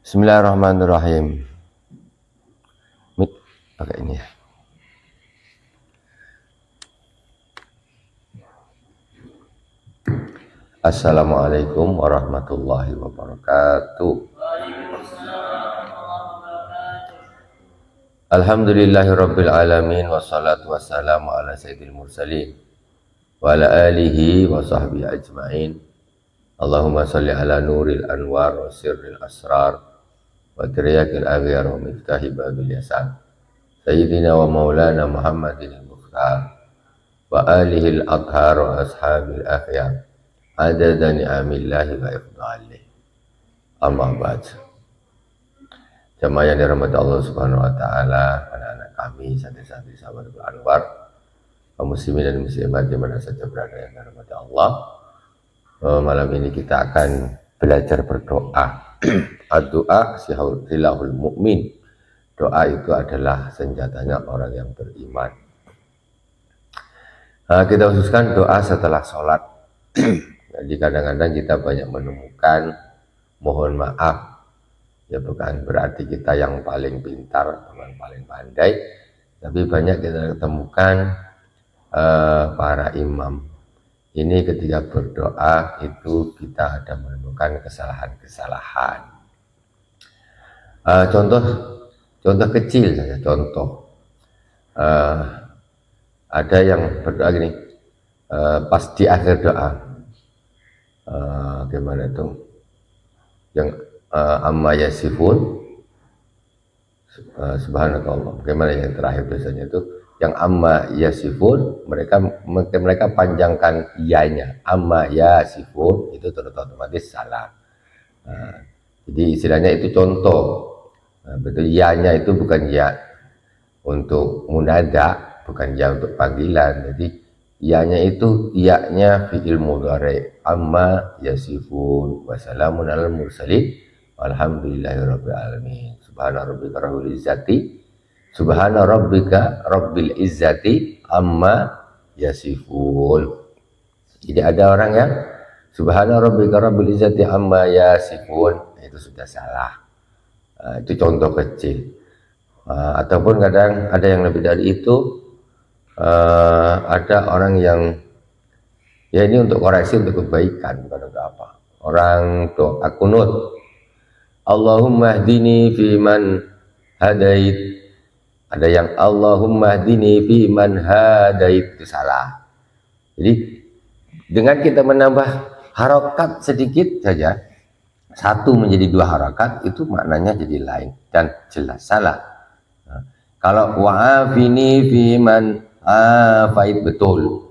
Bismillahirrahmanirrahim. Mik pakai ini ya. Assalamualaikum warahmatullahi wabarakatuh. Alhamdulillahirabbil alamin wassalatu wassalamu ala sayyidil mursalin wa ala alihi wa sahbihi ajmain. Allahumma shalli ala nuril anwar wa sirril asrar wa tiryakil aghyar wa miftahi babil yasan sayyidina wa maulana Muhammadin al-Mukhtar wa alihi al-athhar wa ashabil akhyar adada ni'amillahi wa ifdalih. Amma ba'd. Jamaah yang dirahmati Allah Subhanahu wa taala, anak-anak kami, santri-santri sahabat Anwar, kaum muslimin dan muslimat di mana saja berada yang dirahmati Allah. Malam ini kita akan belajar berdoa. Doa silahul mukmin. Doa itu adalah senjatanya orang yang beriman. Kita khususkan doa setelah sholat. Jadi kadang-kadang kita banyak menemukan mohon maaf, ya bukan berarti kita yang paling pintar, yang paling pandai, tapi banyak kita ketemukan para imam ini ketika berdoa itu kita ada menemukan kesalahan-kesalahan. Contoh kecil saja, ada yang berdoa gini, pas di akhir doa, gimana itu, yang amma yasifun, subhanakallah, bagaimana yang terakhir biasanya itu, yang amma yasifun, mereka panjangkan ianya, amma yasifun, itu otomatis salah. Jadi istilahnya itu contoh. Betul, ya-nya itu bukan ya untuk munada, bukan ya untuk panggilan. Jadi ya-nya itu ya-nya fi'il mudhari, amma yasifun wa salamun alal mursalin walhamdulillahirabbil alamin. Subhana rabbika rabbil izzati, subhana rabbika rabbil izzati amma yasifun. Jadi ada orang yang subhana rabbika rabbil izzati amma yasifun, itu sudah salah. Itu contoh kecil. Ataupun kadang ada yang lebih dari itu, ada orang yang, ya ini untuk koreksi, untuk kebaikan, bukan untuk apa. Orang doa kunut, Allahumma hdini fiman hadait. Ada yang Allahumma hdini fiman hadait, itu salah. Jadi dengan kita menambah harokat sedikit saja, satu menjadi dua harakat, itu maknanya jadi lain dan jelas salah. Kalau wa'afini fiman afait, betul.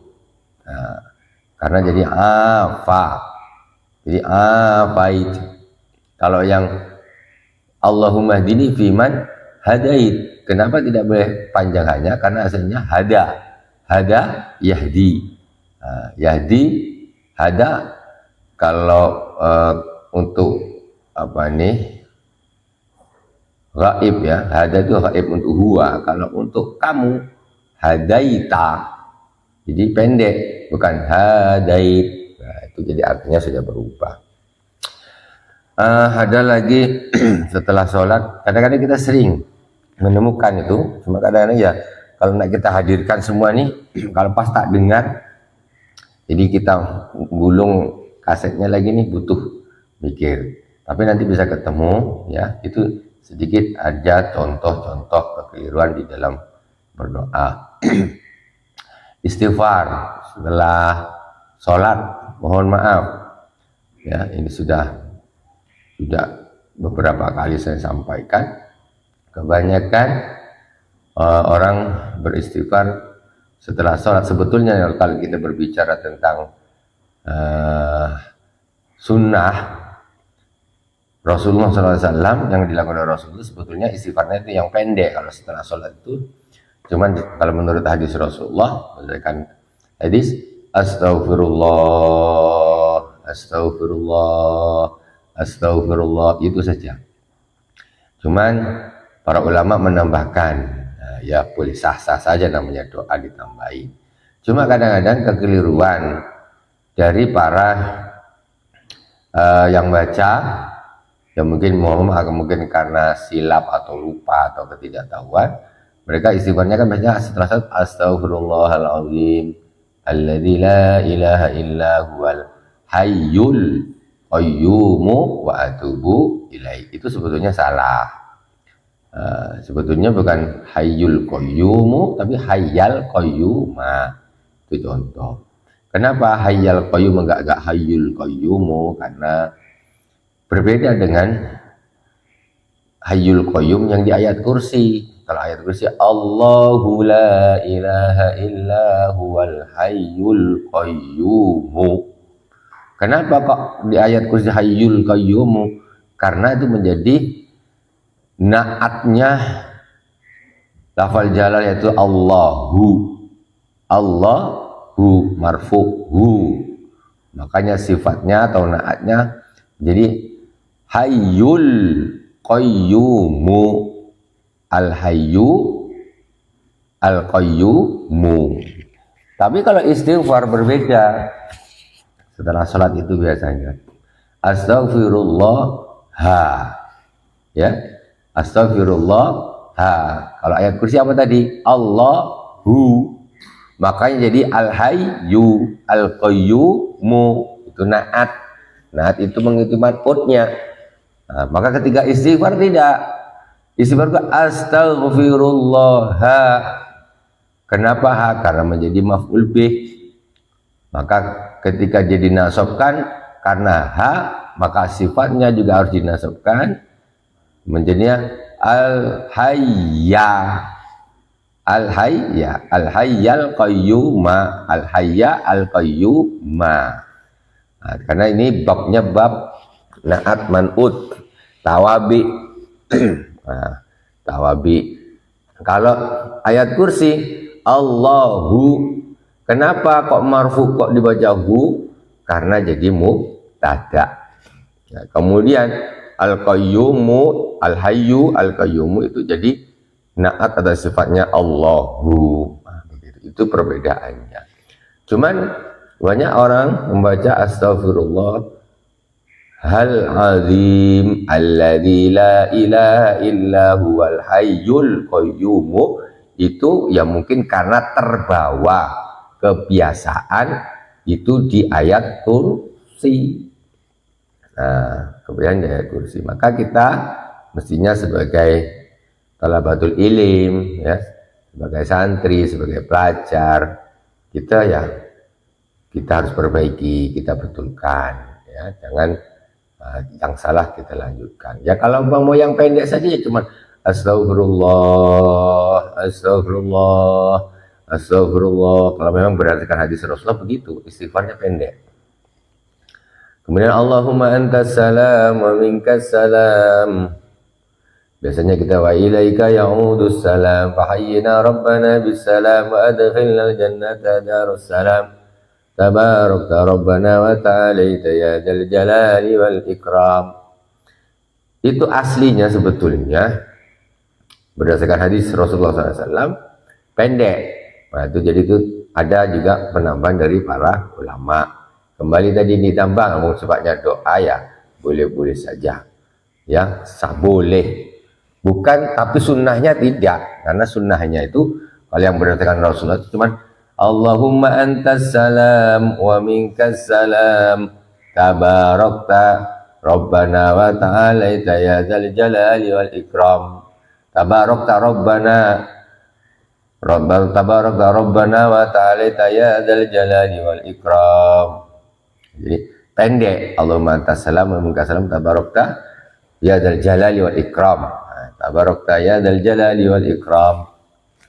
Karena jadi afa, jadi afait. Kalau yang Allahumma hdini fiman hadait, kenapa tidak boleh panjang hanya? Karena asalnya hada yahdi, yahdi, hada. Kalau untuk apa nih, gaib ya, hada itu gaib untuk huwa. Kalau untuk kamu, hadaita, jadi pendek, bukan hadait. Nah, itu jadi artinya sudah berubah. Ada lagi setelah sholat, kadang-kadang kita sering menemukan itu, cuma kadang-kadang ya kalau nak kita hadirkan semua nih, kalau pas tak dengar, jadi kita gulung kasetnya lagi nih, butuh mikir, tapi nanti bisa ketemu ya. Itu sedikit aja contoh-contoh kekeliruan di dalam berdoa. Istighfar setelah sholat, mohon maaf ya, ini sudah beberapa kali saya sampaikan. Kebanyakan orang beristighfar setelah sholat. Sebetulnya kalau kita berbicara tentang sunnah Rasulullah SAW yang dilakukan oleh Rasulullah, sebetulnya istighfarnya itu yang pendek kalau setelah sholat itu. Cuman kalau menurut hadis Rasulullah, berdasarkan hadis, astagfirullah, astagfirullah, astagfirullah, itu saja. Cuman para ulama menambahkan, ya boleh sah-sah saja namanya doa ditambahin. Cuma kadang-kadang kekeliruan dari para yang baca Ya mungkin mungkin karena silap atau lupa atau ketidaktahuan, mereka istighfarnya kan biasanya setelah saat astaghfirullahaladzim alladzi la ilaha illa huwal hayyul qayyumu wa atubu ilaih. Itu sebetulnya salah. Sebetulnya bukan hayyul qayyumu tapi hayyal qayyuma. Itu contoh. Kenapa hayyal qayyum enggak hayyul qayyumu? Karena berbeda dengan hayyul qayyum yang di ayat kursi. Kalau ayat kursi Allahu la ilaha illa huwal hayyul qayyumu. Kenapa kok di ayat kursi hayyul qayyumu? Karena itu menjadi naatnya lafal jalal yaitu Allahu. Allahu marfu'hu. Makanya sifatnya atau naatnya jadi hayyul qayyumu, al hayyu al qayyumu. Tapi kalau istighfar berbeda. Setelah sholat itu biasanya astaghfirullah ya, astaghfirullah. Kalau ayat kursi apa tadi? Allahu. Makanya jadi al hayyu al qayyumu, itu naat. Naat itu mengikuti matputnya. Maka ketika istighfar tidak. Istighfar itu astaghfirullah. Kenapa ha? Karena menjadi maf'ul bih. Maka ketika jadi nasabkan karena ha, maka sifatnya juga harus dinasabkan menjadinya al hayya. Al hayya, al hayyal qayyuma, al hayya al qayyuma. Karena ini babnya bab naat man'ut tawabi. Tawabi. Kalau ayat kursi Allahu, kenapa kok marfu kok dibaca hu? Karena jadi mubtada. Kemudian al qayyumu, al hayyu al qayyumu itu jadi naat ada sifatnya Allahu. Itu perbedaannya. Cuman banyak orang membaca astaghfirullah hal azim alladzi la ilaha illa huwal hayyul qayyumu, itu ya mungkin karena terbawa kebiasaan itu di ayat kursi. Kemudian di ayat kursi, maka kita mestinya sebagai talabatul ilim ya, sebagai santri, sebagai pelajar, kita harus perbaiki, kita betulkan ya, jangan yang salah kita lanjutkan. Ya kalau mau yang pendek saja ya cuma astagfirullah, astagfirullah, astagfirullah. Kalau memang berdasarkan hadis Rasulullah begitu, istighfarnya pendek. Kemudian Allahumma antas salam wa minkas salam. Biasanya kita wa ilaika ya'udus salam fa hayyina rabbana bis salam wa adkhilnal jannata darus salam. Tabarakta rabbana wa ta'alaita ya dzal jalali wal ikram. Itu aslinya sebetulnya berdasarkan hadis Rasulullah SAW pendek. Nah, itu jadi itu ada juga penambahan dari para ulama. Kembali tadi ditambah mau sifatnya doa ya boleh-boleh saja. Ya, boleh. Bukan, tapi sunnahnya tidak. Karena sunnahnya itu kalau yang berdasarkan Rasulullah itu cuman Allahumma antas salam wa minkas salam tabarakta rabbana wa ta'alaita ya dzal jalali wal ikram. Tabarakta rabbana tabarakta rabbana wa ta'alaita ya dzal jalali wal ikram. Jadi pendek, Allahumma antas salam wa minkas salam tabarakta ya dzal jalali wal ikram. Tabarakta ya dzal jalali wal ikram.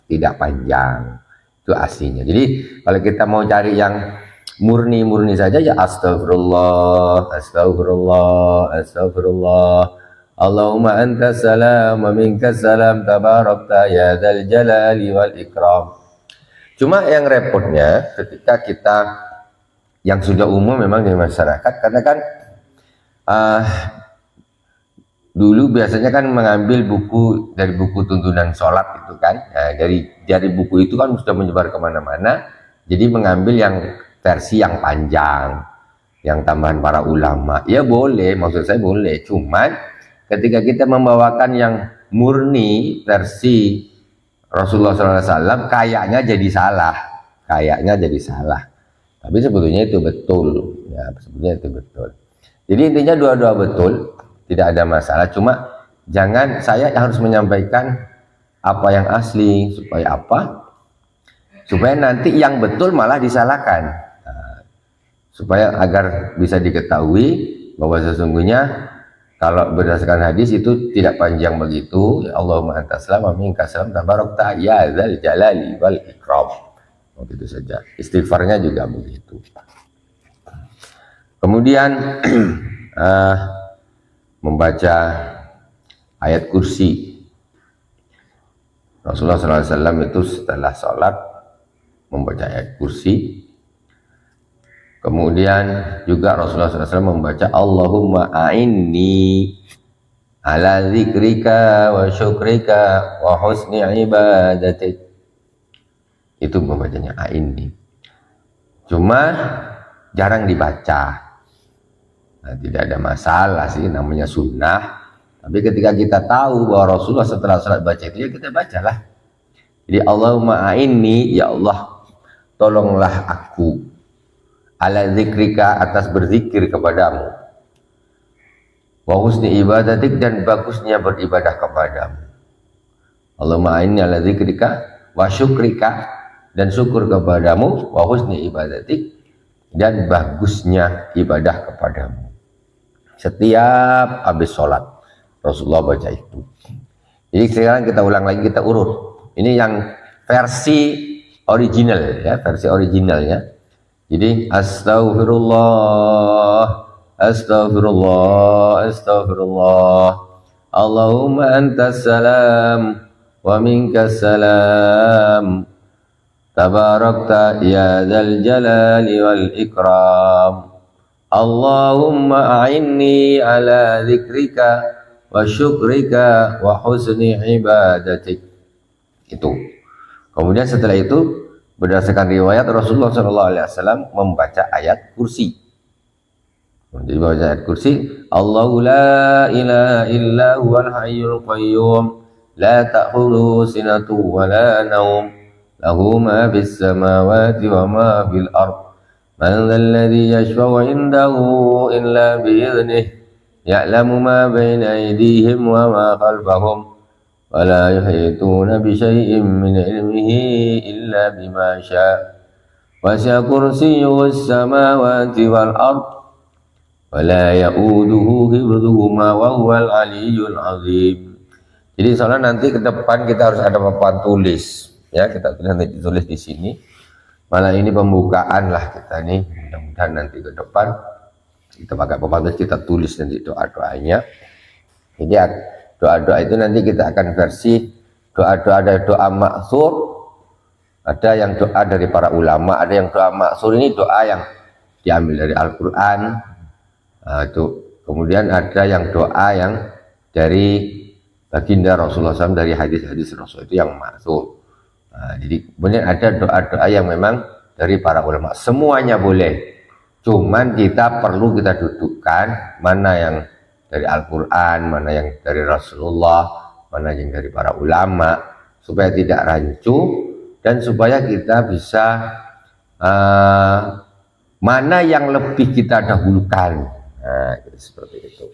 Tidak panjang. Itu aslinya. Jadi kalau kita mau cari yang murni-murni saja ya astagfirullah, astagfirullah, astagfirullah. Allahumma antas salam wa minkas salam tabarakta ya dzal jalali wal ikram. Cuma yang repotnya ketika kita yang sudah umum memang di masyarakat, karena kan dulu biasanya kan mengambil buku dari buku tuntunan sholat itu kan, nah, dari buku itu kan sudah menyebar kemana-mana, jadi mengambil yang versi yang panjang, yang tambahan para ulama. Ya boleh, maksud saya boleh, cuman ketika kita membawakan yang murni versi Rasulullah SAW, kayaknya jadi salah, tapi sebetulnya itu betul, ya sebetulnya itu betul. Jadi intinya dua-dua betul, tidak ada masalah. Cuma jangan saya harus menyampaikan apa yang asli, supaya apa? Supaya nanti yang betul malah disalahkan. Nah, supaya agar bisa diketahui bahwa sesungguhnya kalau berdasarkan hadis itu tidak panjang begitu. Ya Allahumma anta salam wa minka salam tabarakta ya dzal jalali wal ikram. Begitu saja. Istighfarnya juga begitu. Kemudian membaca ayat kursi. Rasulullah SAW itu setelah sholat membaca ayat kursi. Kemudian juga Rasulullah SAW membaca Allahumma a'inni ala zikrika wa syukrika wa husni ibadatik. Itu membacanya a'inni. Cuma jarang dibaca. Nah, tidak ada masalah sih, namanya sunnah. Tapi ketika kita tahu bahwa Rasulullah setelah sholat baca itu, ya kita bacalah. Jadi Allahumma a'inni, ya Allah tolonglah aku ala zikrika, atas berzikir kepadamu, wa husni ibadatik, dan bagusnya beribadah kepadamu. Allahumma a'inni ala zikrika wa syukrika, dan syukur kepadamu, wa husni ibadatik, dan bagusnya ibadah kepadamu. Setiap habis sholat Rasulullah baca itu. Jadi sekarang kita ulang lagi, kita urut. Ini yang versi original ya, versi originalnya. Jadi astaghfirullah, astaghfirullah, astaghfirullah. Allahumma antas salam wa minkas salam. Tabarakta ya dzal jalali wal ikram. Allahumma a'inni ala dzikrika wa syukrika wa husni ibadatik. Itu. Kemudian setelah itu berdasarkan riwayat Rasulullah SAW membaca ayat kursi. Jadi baca ayat kursi, Allahu la ilaha illa huwal hayyul qayyum la ta'khudhuhu sinatun wa la nawm lahu ma fis samawati wa ma fil ard man dhal ladzi yashfa'u 'indahu illa bi idhnihi ya'lamu ma baina aydihim wa ma khalfahum wa la yuhituna bi syai'in min 'ilmihi illa bima syaa wasi'a kursiyyuhu as-samawati wal ard wa la ya'uduhu hifdhuhuma wa huwal 'aliyyul 'azim. Jadi soalnya nanti ke depan kita harus ada papan tulis ya, kita nanti ditulis di sini. Malah ini pembukaan lah kita nih, mudah-mudahan nanti ke depan kita pakai papan tulis, kita tulis nanti doa-doanya. Jadi doa-doa itu nanti kita akan versi doa-doa, ada doa maksur, ada yang doa dari para ulama, ada yang doa maksur ini doa yang diambil dari Al-Quran. Nah, itu kemudian ada yang doa yang dari baginda Rasulullah SAW, dari hadis-hadis Rasul, itu yang maksur. Nah, jadi kemudian ada doa-doa yang memang dari para ulama, semuanya boleh. Cuman kita perlu kita dudukkan mana yang dari Al-Quran, mana yang dari Rasulullah, mana yang dari para ulama, supaya tidak rancu dan supaya kita bisa mana yang lebih kita dahulukan. Nah, seperti itu.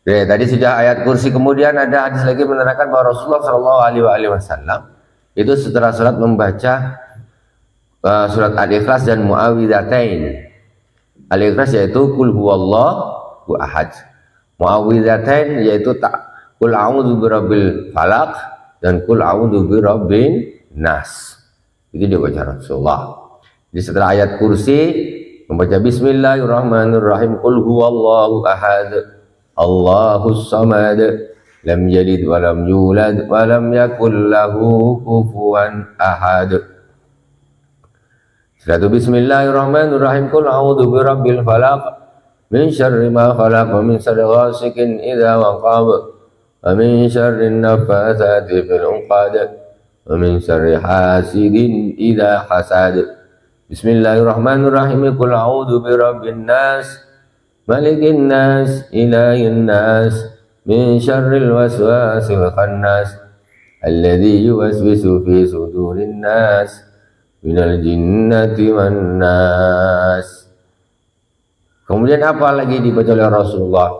Oke, tadi sudah ayat kursi, kemudian ada hadis lagi menerangkan bahwa Rasulullah SAW itu setelah sholat membaca surat Al-Ikhlas dan Mu'awwidzatain. Al-Ikhlas yaitu Qul huwallahu ahad. Mu'awwidzatain yaitu Qul a'udzu birabbil falaq dan Qul a'udzu birabbin nas. Itu dia baca Rasulullah. Di setelah ayat kursi membaca Bismillahirrahmanirrahim, Qul huwallahu ahad, Allahus samad, lam yalid wa lam yulad wa lam yakul lahu kufuwan ahad. Setelah itu Bismillahirrahmanirrahim, Qul a'udzu birabbil falaq min syarri ma khalaq wa min syarri ghasikin idza waqab wa min syarri naffatsati fil 'uqad wa min syarri hasidin idza hasad. Bismillahirrahmanirrahim, Qul a'udzu birabbin nas malikin nas, ilahin nas, min syarril waswasil khannas, alladzi yuwaswisu fi sudurin nas, minal jinnati wan nas. Kemudian apa lagi dibaca oleh Rasulullah?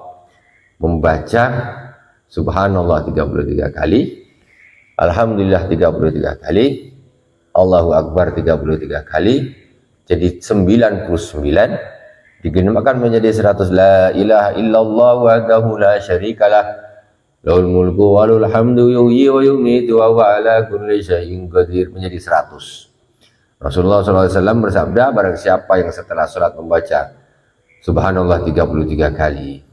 Membaca subhanallah 33 kali, alhamdulillah 33 kali, Allahu akbar 33 kali, jadi 99, digenapkan menjadi 100. La ilaha illallah wahdahu la syarikalah, lahul mulku walul hamdu yuhyi wa yumiitu wa huwa ala kulli syai'in qadir, menjadi 100. Rasulullah SAW bersabda, barang siapa yang setelah sholat membaca subhanallah 33 kali,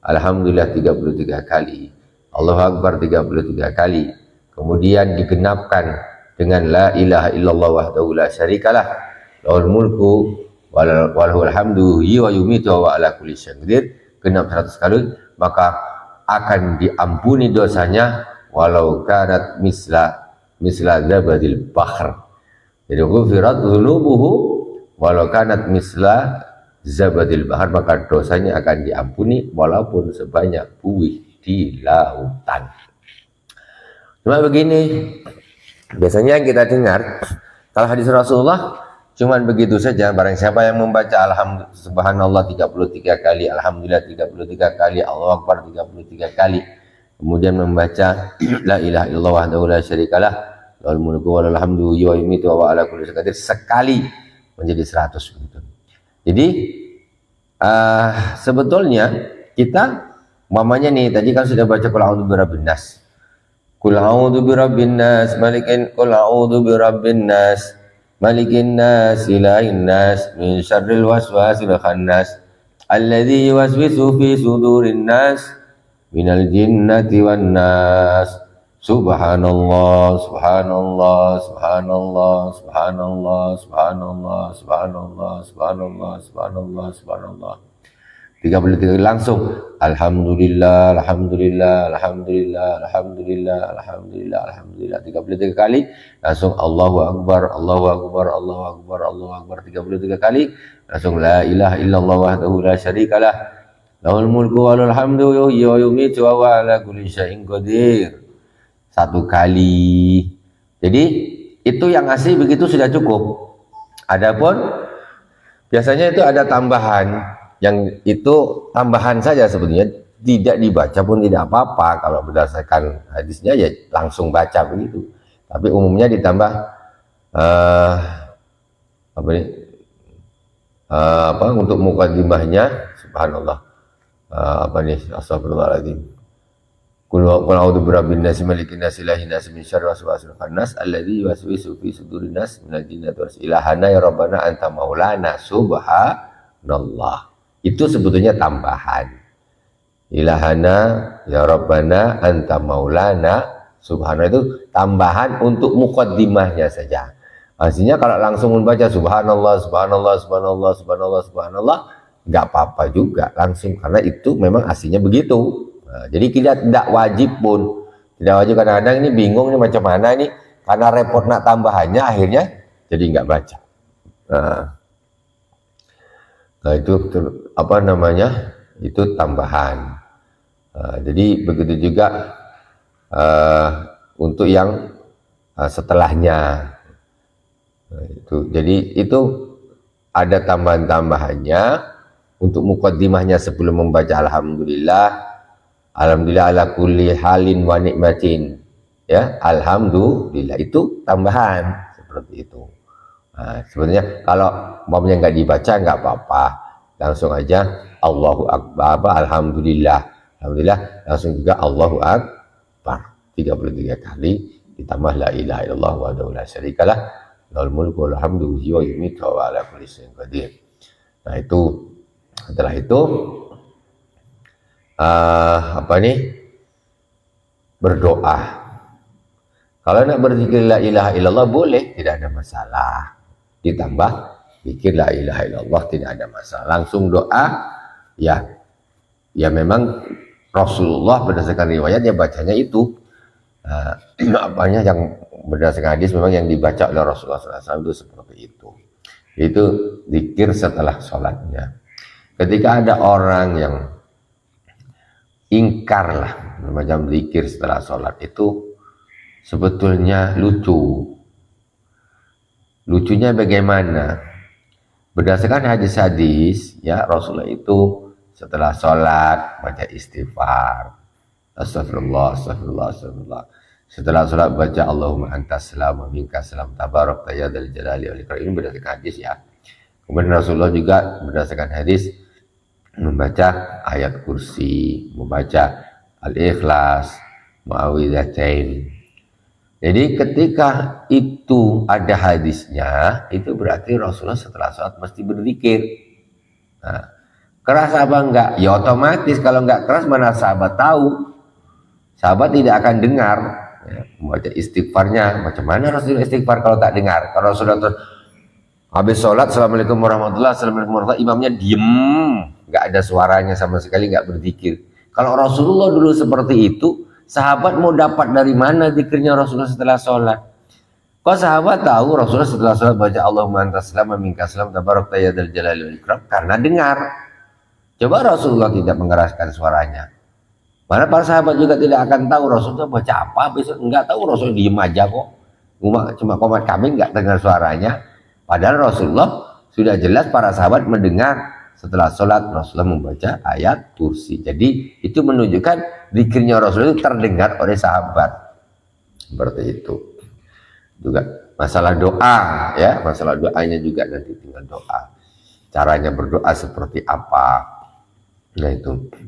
alhamdulillah 33 kali, Allahu akbar 33 kali, kemudian digenapkan dengan la ilaha illallah wahdahu la syarikalah, lahul mulku walahul hamdu yuhyi wa yumiitu wa ala kulli syai'in qadir, genap 100 kali, maka akan diampuni dosanya walau kanat misla zabadil bahr. Jadi ghufirat dzunubuhu walau kanat misla zabadil bahr, maka dosanya akan diampuni walaupun sebanyak buih di lautan. Cuma begini, biasanya kita dengar kalau hadis Rasulullah cuman begitu saja, barang siapa yang membaca alhamdulillah subhanallah 33 kali, alhamdulillah 33 kali, Allahu akbar 33 kali, kemudian membaca la ilaha illallah wahdahu la syarikalah, lahul mulku walahul hamdu yuhyi wa yumiitu wa huwa ala kulli syai'in qadir, sekali menjadi 100 begitu. Jadi sebetulnya kita mamanya nih tadi kan sudah baca qul a'udzu birabbin nas, qul a'udzu birabbin nas, malikin, qul a'udzu birabbin nas, malikin nas, ilahin nas, min syarril waswasil khannas, alladzi yuwaswisu fi sudurin nas, minal jinnati wan nas. Subhanallah, subhanallah, subhanallah, subhanallah, subhanallah, subhanallah, subhanallah, subhanallah, subhanallah. 33 langsung alhamdulillah, alhamdulillah, alhamdulillah, alhamdulillah, alhamdulillah, alhamdulillah. 33 kali langsung Allahu akbar, Allahu akbar, Allahu akbar, Allahu akbar 33 kali, langsung la ilaha illallah wahdahu la syarikalah, lahul mulku walahul hamdu yuhyi wa yumiitu wa huwa ala kulli syai'in qadir. 1 kali. Jadi itu yang asli begitu sudah cukup. Adapun biasanya itu ada tambahan, yang itu tambahan saja sebetulnya, tidak dibaca pun tidak apa-apa kalau berdasarkan hadisnya, ya langsung baca begitu. Tapi umumnya ditambah untuk mukadimahnya subhanallah, astagfirullahaladzim, qul a'udzu birabbin nas, malikin nas, ilahin nas, min syarri waswasil khannas, alladzi yuwaswisu fi sudurin nas, minal jinnati wan nas. Ilahana ya rabbana anta maulana subhanallah. Itu sebetulnya tambahan. Ilahana ya rabbana anta maulana subhanallah, itu tambahan untuk muqaddimahnya saja. Artinya kalau langsung membaca subhanallah, subhanallah, subhanallah, subhanallah, subhanallah, nggak apa-apa juga langsung, karena itu memang aslinya begitu. Nah, jadi kita tidak wajib pun, tidak wajib. Kadang-kadang ini bingung nih macam mana ini, karena repot nak tambahannya, akhirnya jadi nggak baca. Nah itu apa namanya, itu tambahan. Jadi begitu juga untuk yang setelahnya. Nah, jadi itu ada tambahan-tambahannya untuk muqaddimahnya sebelum membaca alhamdulillah. Alhamdulillah ala kulli halin wa nikmatin, ya alhamdulillah, itu tambahan seperti itu. Nah, sebenarnya kalau umpamanya nggak dibaca nggak apa-apa, langsung aja Allahu akbar, alhamdulillah, alhamdulillah, langsung juga Allahu akbar 33 kali, ditambah la ilaha illallah wahdahu la syarikalah, lahul mulku walahul hamdu yuhyi wa yumiitu wa ala kulli syai'in qadir. Nah itu, setelah itu berdoa. Kalau nak berzikir la ilaha illallah boleh, tidak ada masalah. Ditambah zikir la ilaha illallah, tidak ada masalah. Langsung doa, ya memang Rasulullah berdasarkan riwayat ya bacanya itu. Apanya yang berdasarkan hadis memang yang dibaca oleh Rasulullah SAW itu seperti itu. Itu zikir setelah sholatnya. ketika ada orang yang ingkar lah macam zikir setelah sholat itu sebetulnya lucu. Lucunya bagaimana? Berdasarkan hadis-hadis, ya Rasulullah itu setelah sholat baca istighfar, astagfirullah, astagfirullah, astagfirullah. Setelah sholat baca Allahumma antas salam wa minkas salam tabarak ya dzal jalali wal ikram. Ini berdasarkan hadis ya. Kemudian Rasulullah juga berdasarkan hadis membaca ayat kursi, membaca al-ikhlas, muawwidzatain. Jadi ketika itu ada hadisnya, itu berarti Rasulullah setelah sholat mesti berzikir. Nah, keras apa enggak? Ya otomatis kalau enggak keras mana sahabat tahu. Sahabat tidak akan dengar. Ya, membaca istighfarnya, macam mana Rasulullah istighfar kalau tak dengar? Kalau Rasulullah habis sholat, assalamualaikum warahmatullahi wabarakatuh, assalamualaikum warahmatullahi wabarakatuh, imamnya diem, enggak ada suaranya sama sekali, enggak berzikir. Kalau Rasulullah dulu seperti itu, sahabat mau dapat dari mana zikirnya Rasulullah setelah sholat? Kok sahabat tahu Rasulullah setelah sholat baca Allahumma antas salam wa minkas salam tabarakta ya dzal jalali wal ikram? Karena dengar. Coba Rasulullah tidak mengeraskan suaranya. Mana para sahabat juga tidak akan tahu Rasulullah baca apa besok, enggak tahu, Rasulullah diem aja kok. Cuma komat kami enggak dengar suaranya. Padahal Rasulullah sudah jelas para sahabat mendengar. Setelah sholat Rasulullah membaca ayat kursi. Jadi itu menunjukkan zikirnya Rasulullah itu terdengar oleh sahabat. Seperti itu. Juga masalah doa ya, masalah doanya juga nanti tinggal doa. Caranya berdoa seperti apa. Nah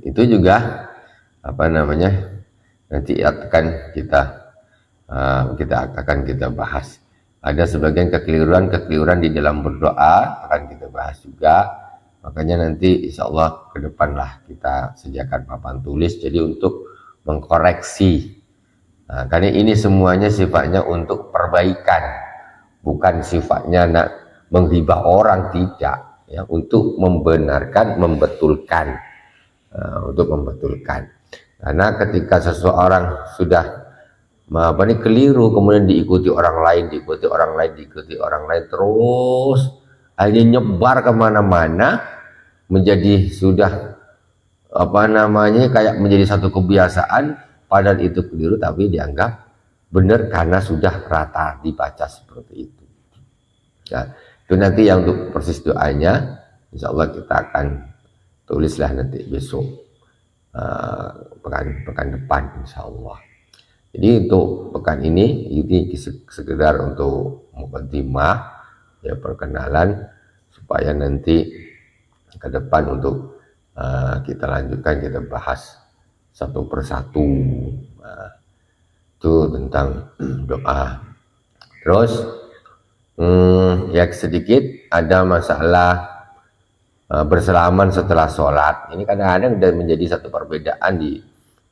itu juga apa namanya? Nanti akan kita bahas. Ada sebagian kekeliruan di dalam berdoa akan kita bahas juga. Makanya nanti insya Allah ke depan lah kita sediakan papan tulis jadi untuk mengkoreksi. Nah, karena ini semuanya sifatnya untuk perbaikan, bukan sifatnya nak menghibah orang, tidak. Ya, untuk membenarkan, membetulkan, untuk membetulkan. Karena ketika seseorang sudah keliru, kemudian diikuti orang lain, diikuti orang lain terus, akhirnya nyebar kemana-mana. Menjadi sudah kayak menjadi satu kebiasaan, padahal itu keliru tapi dianggap benar karena sudah rata dibaca seperti itu. Ya, itu nanti yang untuk persis doanya insya Allah kita akan tulislah nanti besok pekan depan insya Allah. Jadi untuk pekan ini sekedar untuk mukaddimah ya, perkenalan supaya nanti ke depan untuk kita lanjutkan, kita bahas satu persatu. Itu tentang doa. Terus ya sedikit ada masalah bersalaman setelah sholat. Ini kadang-kadang menjadi satu perbedaan di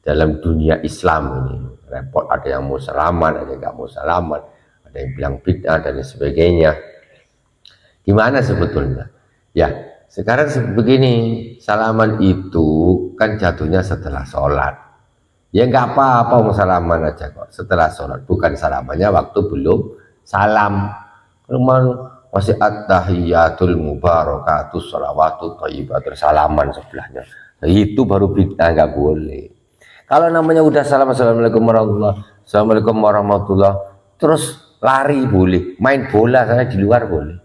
dalam dunia Islam ini. Repot, ada yang mau salaman, ada yang nggak mau salaman, ada yang bilang bid'ah dan sebagainya. Gimana sebetulnya? Ya. Sekarang begini, salaman itu kan jatuhnya setelah sholat. Ya nggak apa-apa mau salaman aja kok setelah sholat. Bukan salamannya waktu belum salam. Masih at-tahiyatul mubarakatus sholawatu thayyibatul salaman sebelahnya. Nah, itu baru bid'ah, nggak boleh. Kalau namanya udah salam, assalamualaikum warahmatullahi wabarakatuh, assalamualaikum warahmatullahi wabarakatuh, terus lari boleh, main bola sana di luar boleh.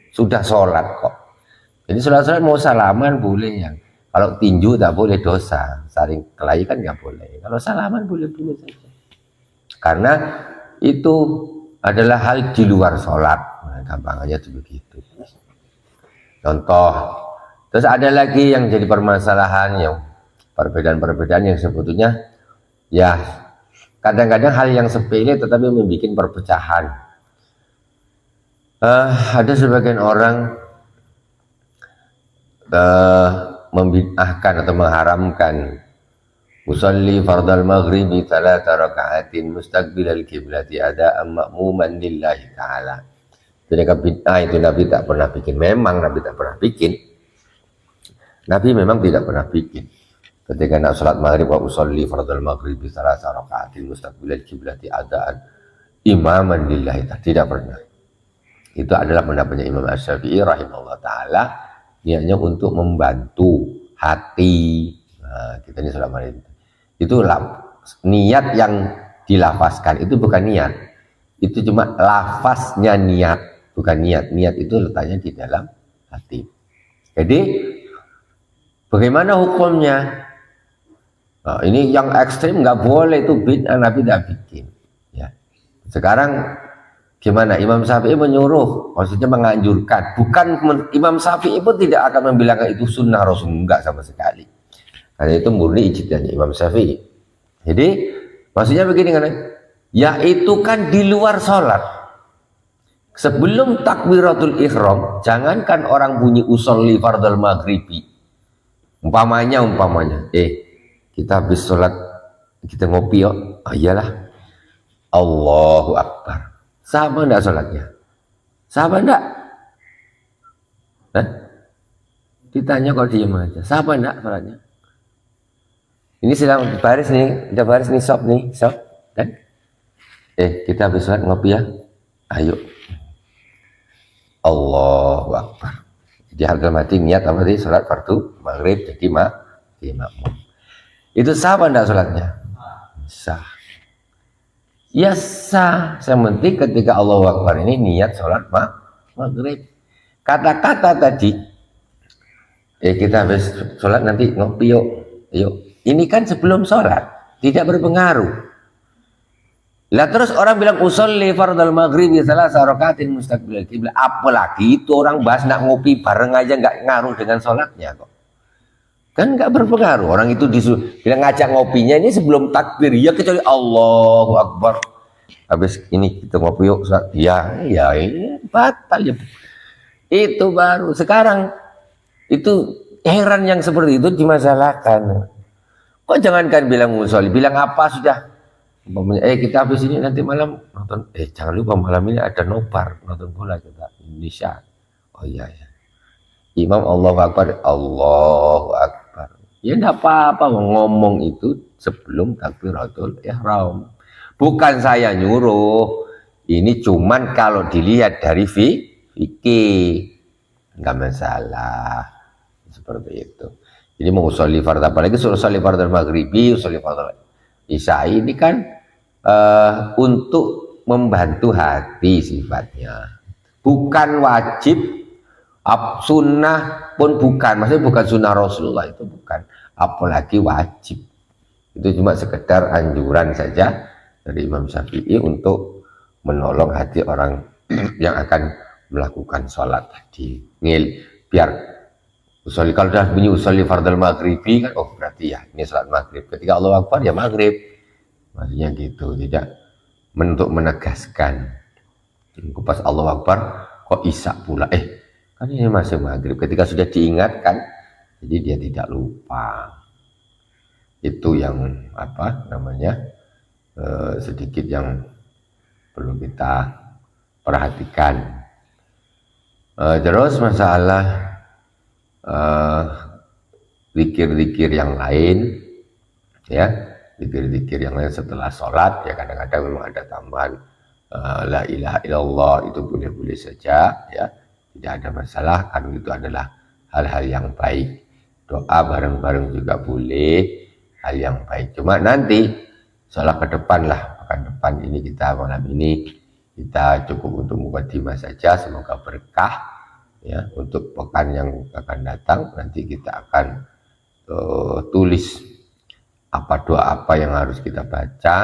Sudah sholat kok. Jadi sholat mau salaman boleh, yang kalau tinju tak boleh, dosa, saling kelahi kan nggak boleh. Kalau salaman boleh-boleh saja. Karena itu adalah hal di luar sholat. Nah, gampangannya itu begitu. Contoh, terus ada lagi yang jadi permasalahan, yang perbedaan-perbedaan yang sebetulnya ya kadang-kadang hal yang sepele tetapi membuat perpecahan. Ada sebagian orang membid'ahkan atau mengharamkan musalli fardal maghribi 3 raka'atin mustaqbilal kiblati ada'an ma'muman lillahi ta'ala. Jadi bid'ah itu Nabi tak pernah bikin. Memang Nabi tak pernah bikin. Nabi memang tidak pernah bikin. Ketika nak salat maghrib wa usolli fardal maghribi 3 raka'atin mustaqbilal kiblati ada'an imaman lillahi ta'ala, tidak pernah. Itu adalah pendapatnya Imam Asy-Syafi'i rahimahullah ta'ala, niatnya untuk membantu hati. Nah, kita ini sholat maghrib itu niat yang dilafazkan, itu bukan niat, itu cuma lafaznya niat, bukan niat. Niat itu letaknya di dalam hati. Jadi bagaimana hukumnya? Nah, ini yang ekstrim nggak boleh, itu bid'ah, Nabi tidak bikin. Ya. Sekarang gimana? Imam Syafi'i menyuruh, maksudnya menganjurkan. Bukan Imam Syafi'i pun tidak akan membilang itu sunnah Rasul, enggak sama sekali. Karena itu murni ijtihadnya Imam Syafi'i. Jadi maksudnya begini kan? Ya itu kan di luar sholat. Sebelum takbiratul ihram, jangankan orang bunyi usolli fardal maghribi. Umpamanya, kita habis sholat, kita ngopi yuk. Oh iyalah, Allahu Akbar. Sama enggak sholatnya? Sama enggak? Hah? Ditanya kalau diem aja. Sama enggak sholatnya? Ini sedang baris nih, udah baris nih, sob kan? Kita habis sholat ngopi ya. Ayo. Allahu Akbar. Jadi harga mati niat apa tadi? Sholat fardu maghrib jadi makmum. Itu sah apa enggak sholatnya? Sah. Ya sah. Yang penting ketika Allahu Akbar ini niat sholat maghrib. Kata-kata tadi, kita habis sholat nanti ngopi yuk. Ini kan sebelum sholat, tidak berpengaruh. Lah terus orang bilang usolli fardal maghribi salasa rakaatin mustaqbil qiblah. Apalagi itu orang bahas nak ngopi bareng aja nggak ngaruh dengan sholatnya kok. Kan nggak berpengaruh. Orang itu bilang ngajak ngopinya ini sebelum takbir ya, kecuali Allahu Akbar. Habis ini kita ngopi yuk. Ya ini batal ya. Itu baru. Sekarang itu heran yang seperti itu dimasalahkan. Kok jangankan bilang musolli, bilang apa sudah. Kita habis ini nanti malam nonton. Jangan lupa malam ini ada nobar nonton bola kita Indonesia. Oh iya. Imam Allahu Akbar, Allahu Akbar. Ya enggak apa-apa ngomong itu sebelum takbiratul ihram. Bukan saya nyuruh. Ini cuman kalau dilihat dari fikih enggak masalah. Seperti itu. Jadi mau usolli fardhu, apalagi usolli fardhu maghribi, usolli fardhu isya, ini kan untuk membantu hati sifatnya. Bukan wajib, sunnah pun bukan, maksudnya bukan sunnah Rasulullah, itu bukan, apalagi wajib. Itu cuma sekedar anjuran saja dari Imam Syafi'i untuk menolong hati orang yang akan melakukan sholat tadi. Biar usolli, kalau sudah bunyi usolli fardal maghribi kan, oh berarti ya ini sholat maghrib. Ketika Allahu Akbar ya maghrib, maksudnya gitu. Tidak untuk menegaskan. Pas Allahu Akbar kok isya pula, kan ini masih maghrib. Ketika sudah diingatkan, jadi dia tidak lupa. Itu yang apa namanya, sedikit yang perlu kita perhatikan. Terus masalah zikir-zikir yang lain, ya, zikir-zikir yang lain setelah sholat, ya kadang-kadang memang ada tambahan la ilaha illallah, itu boleh-boleh saja, ya, tidak ada masalah, karena itu adalah hal-hal yang baik. Doa bareng-bareng juga boleh, hal yang baik. Cuma nanti sholat ke depan lah, pekan depan ini kita malam ini kita cukup untuk mukadimah saja, semoga berkah. Ya, untuk pekan yang akan datang nanti kita akan tulis doa apa yang harus kita baca,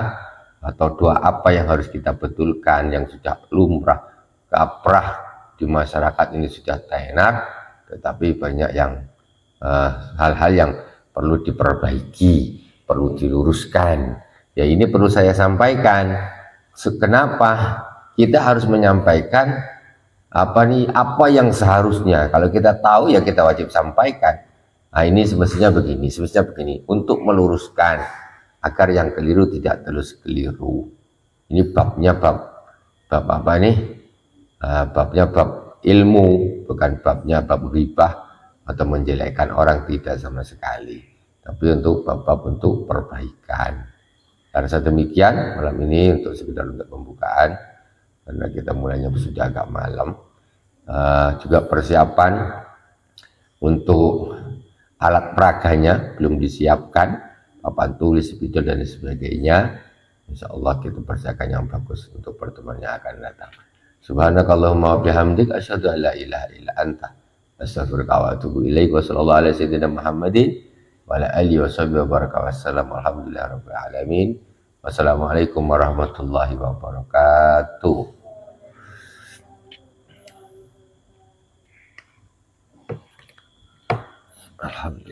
atau doa apa yang harus kita betulkan yang sudah lumrah kaprah di masyarakat ini sudah tenar, tetapi banyak yang hal-hal yang perlu diperbaiki, perlu diluruskan. Ya ini perlu saya sampaikan. Kenapa kita harus menyampaikan apa yang seharusnya, kalau kita tahu ya kita wajib sampaikan. Nah ini semestinya begini, untuk meluruskan agar yang keliru tidak terus keliru. Ini babnya bab apa nih? Babnya bab ilmu, bukan babnya bab ghibah atau menjelekkan orang, tidak sama sekali. Tapi untuk bab untuk perbaikan. Karena demikian malam ini untuk sekedar untuk pembukaan, karena kita mulainya sudah agak malam, juga persiapan Untuk alat peraganya belum disiapkan, papan tulis, spidol dan sebagainya. Insya Allah kita persiapkan yang bagus untuk pertemuan yang akan datang. Subhanakallahumma wa bihamdik asyhadu an la ilaha illa anta astaghfiruka wa atubu ilaik. Wa sallallahu ala sayyidina Muhammadin wa ala alihi wa sahbihi wa baraka wassalam. Alhamdulillah rabbil alamin. Wassalamualaikum warahmatullahi wabarakatuh. Alhamdulillah.